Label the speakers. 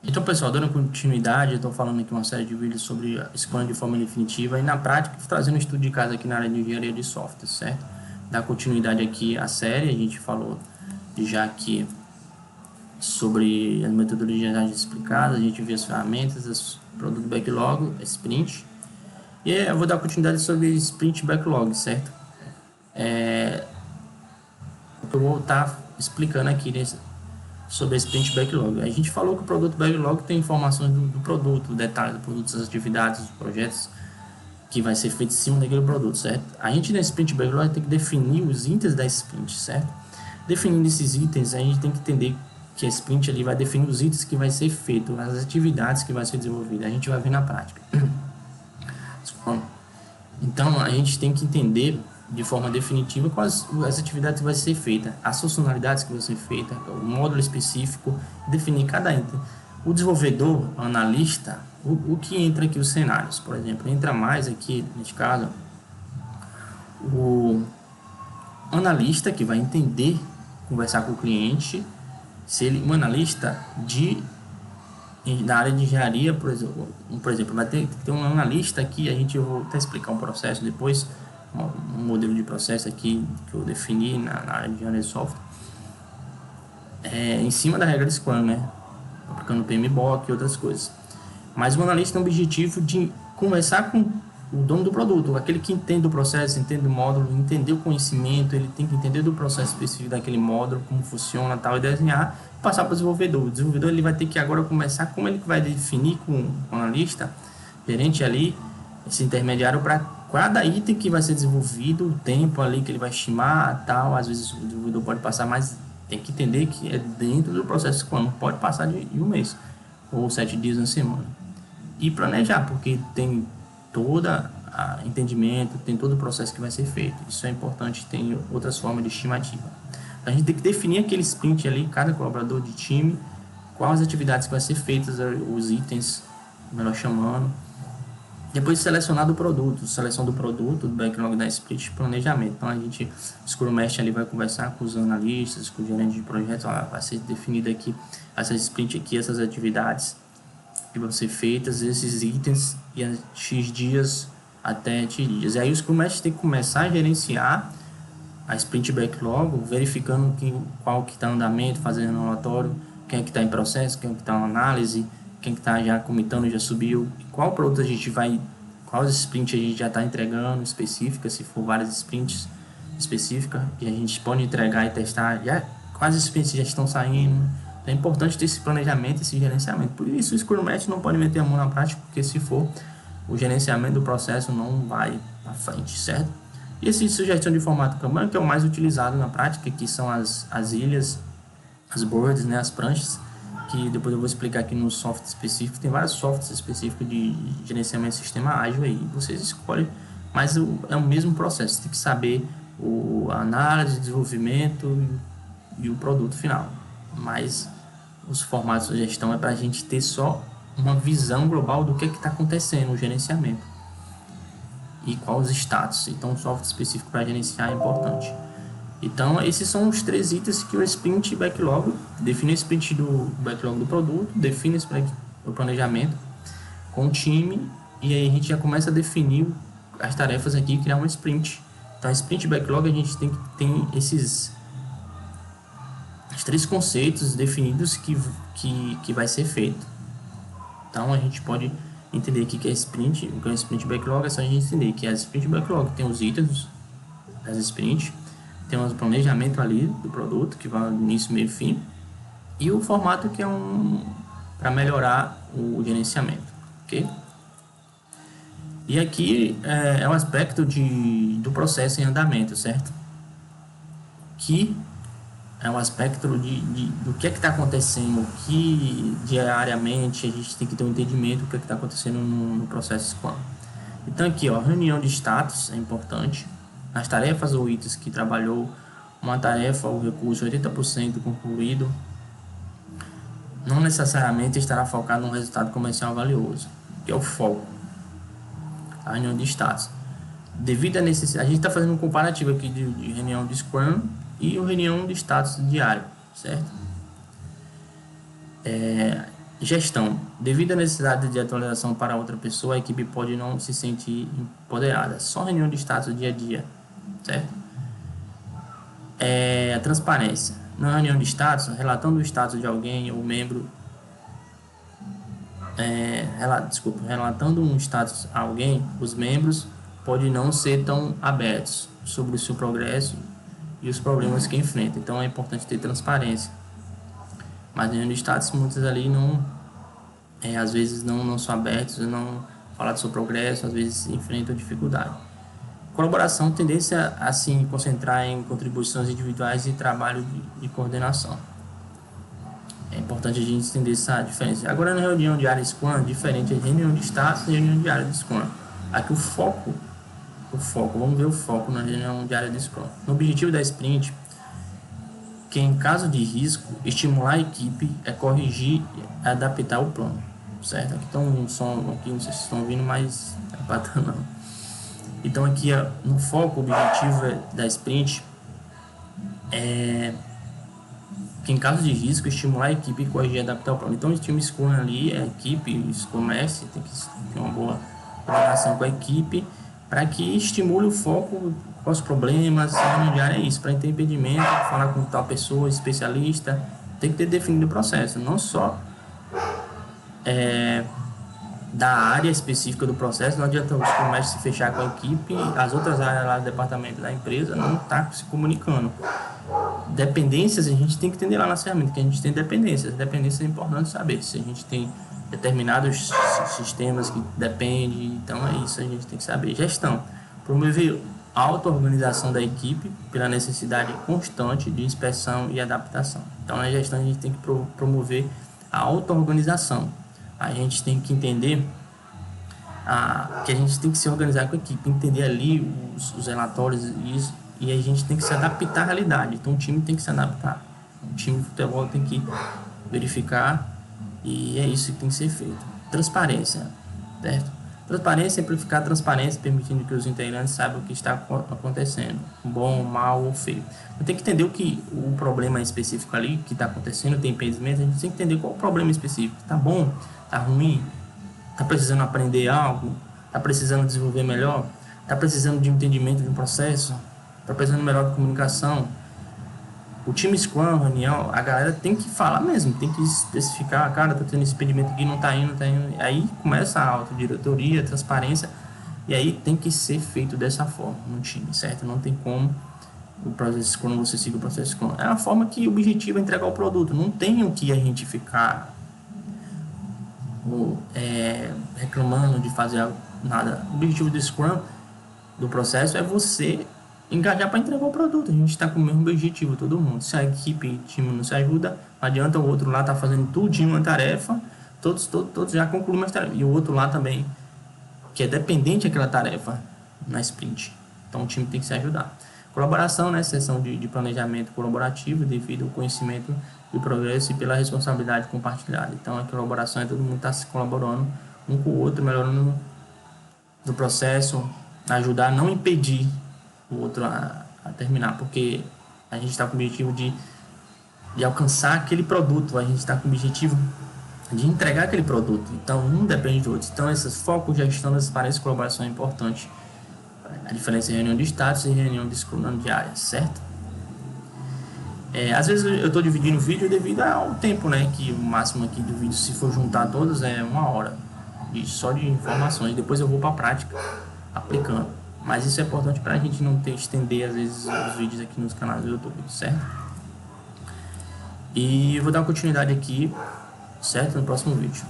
Speaker 1: Então, pessoal, dando continuidade, eu estou falando aqui uma série de vídeos sobre Scrum de forma definitiva e, na prática, trazendo um estudo de caso aqui na área de engenharia de software, certo? Dar continuidade aqui à série, a gente falou já aqui sobre as metodologias já explicadas, a gente viu as ferramentas, o produto backlog, sprint, e eu vou dar continuidade sobre sprint backlog, certo? O que eu vou estar explicando aqui sobre a sprint backlog. A gente falou que o produto backlog tem informações do produto, detalhes do produto, das atividades, dos projetos que vai ser feito em cima daquele produto, certo? A gente na sprint backlog tem que definir os itens da sprint, certo? Definindo esses itens, a gente tem que entender que a sprint ali vai definir os itens que vai ser feito, as atividades que vai ser desenvolvida. A gente vai ver na prática. Então, a gente tem que entender de forma definitiva quais as atividades que vai ser feita, as funcionalidades que vão ser feitas, o módulo específico, definir cada item. O desenvolvedor, o analista, o que entra aqui os cenários, por exemplo, entra mais aqui, neste caso, o analista que vai entender, conversar com o cliente, se ele, um analista da área de engenharia, por exemplo, vai ter um analista aqui, eu vou até explicar um processo depois, um modelo de processo aqui que eu defini na área de engenharia de software, em cima da regra de Scrum, né? Aplicando PMBOK e outras coisas. Mas o analista tem o objetivo de conversar com o dono do produto, aquele que entende do processo, entende do módulo, entender o conhecimento, ele tem que entender do processo específico daquele módulo, como funciona, tal, e desenhar, e passar para o desenvolvedor. O desenvolvedor ele vai ter que agora começar como ele vai definir com o analista, gerente ali, esse intermediário para cada item que vai ser desenvolvido, o tempo ali que ele vai estimar, tal. Às vezes o desenvolvedor pode passar, mas tem que entender que é dentro do processo quando pode passar de um mês ou 7 dias na semana. E planejar, porque tem toda entendimento, tem todo o processo que vai ser feito. Isso é importante, tem outras formas de estimativa. A gente tem que definir aquele sprint ali, cada colaborador de time, quais atividades que vai ser feitas, os itens, melhor chamando. Depois selecionar seleção do produto, do backlog da sprint, planejamento. Então a gente, o Scrum Master ali vai conversar com os analistas, com o gerente de projetos, vai ser definida aqui essa sprint aqui, essas atividades que vão ser feitas, esses itens, e a X dias até X dias. E aí o Scrum Master tem que começar a gerenciar a sprint backlog, verificando qual que está em andamento, fazendo um relatório, quem é que está em processo, quem é que está em análise, quem que está já comitando, já subiu, qual produto a gente vai, quais sprints a gente já está entregando específica, se for várias sprints específicas, e a gente pode entregar e testar, quais sprints já estão saindo. Então é importante ter esse planejamento, esse gerenciamento. Por isso o Scrum Master não pode meter a mão na prática, porque se for, o gerenciamento do processo não vai à frente, certo? E essa sugestão de formato Kanban, que é o mais utilizado na prática, que são as ilhas, as boards, né, as pranchas, que depois eu vou explicar aqui no software específico. Tem vários softwares específicos de gerenciamento de sistema ágil aí, vocês escolhem, mas é o mesmo processo. Você tem que saber a análise, desenvolvimento e o produto final. Mas os formatos de gestão é para a gente ter só uma visão global do que está acontecendo no gerenciamento e quais os status. Então um software específico para gerenciar é importante. Então, esses são os 3 itens que o sprint backlog define. O sprint do backlog do produto, define o planejamento com o time, e aí a gente já começa a definir as tarefas aqui e criar um sprint. Então, sprint backlog a gente tem que ter os 3 conceitos definidos que vai ser feito. Então, a gente pode entender aqui que é sprint, o que é sprint backlog, é só a gente entender que a sprint backlog tem os itens das sprints, tem um planejamento ali do produto, que vai início, meio e fim, e o formato que é para melhorar o gerenciamento, ok? E aqui é o aspecto do processo em andamento, certo? Que é um aspecto do que é que está acontecendo, que diariamente a gente tem que ter um entendimento do que é que está acontecendo no processo Scrum. Então aqui, reunião de status é importante. As tarefas ou itens que trabalhou, uma tarefa ou recurso 80% concluído, não necessariamente estará focado no resultado comercial valioso, que é o foco. A reunião de status. Devido à necessidade, a gente está fazendo um comparativo aqui de reunião de Scrum e reunião de status diário, certo? Gestão. Devido à necessidade de atualização para outra pessoa, a equipe pode não se sentir empoderada. Só reunião de status do dia a dia, certo? A transparência. Na reunião de status, relatando o status de alguém ou membro, relatando um status a alguém, os membros podem não ser tão abertos sobre o seu progresso e os problemas que enfrentam. Então é importante ter transparência. Mas no status, muitos ali não, às vezes não são abertos, não falar do seu progresso, às vezes enfrentam dificuldade. Colaboração, tendência a se concentrar em contribuições individuais e trabalho de coordenação. É importante a gente entender essa diferença. Agora, na reunião de área Scrum, diferente de reunião de status e reunião de área de Scrum. Aqui o foco, vamos ver o foco na reunião de área de Scrum. No objetivo da sprint, que em caso de risco, estimular a equipe a corrigir e adaptar o plano, certo? Aqui está um som, aqui não sei se estão ouvindo, mas é bacana não. Então aqui no foco, o objetivo da sprint que em caso de risco, estimular a equipe a corrigir e adaptar o plano. Então o time Scrum ali, a equipe Scrum Master tem que ter uma boa coordenação com a equipe para que estimule o foco com os problemas, é isso, para ter impedimento, falar com tal pessoa, especialista, tem que ter definido o processo, não só da área específica do processo. Não adianta o Scrum Master se fechar com a equipe, as outras áreas lá do departamento da empresa não estão se comunicando. Dependências, a gente tem que entender lá na ferramenta que a gente tem dependências. Dependências é importante saber se a gente tem determinados sistemas que dependem, então é isso, a gente tem que saber. Gestão, promover a auto-organização da equipe pela necessidade constante de inspeção e adaptação. Então na gestão a gente tem que promover a auto-organização. A gente tem que entender que a gente tem que se organizar com a equipe, entender ali os relatórios e a gente tem que se adaptar à realidade. Então o time tem que se adaptar. O time de futebol tem que verificar e é isso que tem que ser feito. Transparência, certo? Transparência, simplificar a transparência, permitindo que os integrantes saibam o que está acontecendo, bom, mal ou feio. Eu tenho que entender o problema específico ali que está acontecendo, tem impedimento, a gente tem que entender qual é o problema específico. Está bom? Está ruim? Está precisando aprender algo? Está precisando desenvolver melhor? Está precisando de um entendimento de um processo? Está precisando melhor de comunicação? O time Scrum, reunião, a galera tem que falar mesmo, tem que especificar, cara, tô tendo esse impedimento aqui, não tá indo. Aí começa a autodiretoria, a transparência, e aí tem que ser feito dessa forma no time, certo? Não tem como o processo Scrum, você siga o processo Scrum. É uma forma que o objetivo é entregar o produto, não tem o que a gente ficar reclamando de fazer nada. O objetivo do Scrum, do processo, é você engajar para entregar o produto. A gente está com o mesmo objetivo, todo mundo. Se a equipe, o time não se ajuda, não adianta o outro lá tá fazendo tudinho uma tarefa, todos já concluem uma tarefa, e o outro lá também, que é dependente daquela tarefa na sprint. Então o time tem que se ajudar. Colaboração, né? Sessão de planejamento colaborativo devido ao conhecimento do progresso e pela responsabilidade compartilhada. Então a colaboração é todo mundo está se colaborando um com o outro, melhorando do processo, ajudar, não impedir o outro a terminar, porque a gente está com o objetivo de alcançar aquele produto, a gente está com o objetivo de entregar aquele produto, então um depende do outro. Então esses focos, gestão, transparência e colaboração é importante. A diferença é reunião de status e reunião de Scrum diária, certo? Às vezes eu estou dividindo o vídeo devido ao tempo, né, que o máximo aqui do vídeo, se for juntar todos, é 1 hora só de informações. Depois eu vou para a prática aplicando. Mas isso é importante para a gente não estender, às vezes, os vídeos aqui nos canais do YouTube, certo? E eu vou dar continuidade aqui, certo? No próximo vídeo.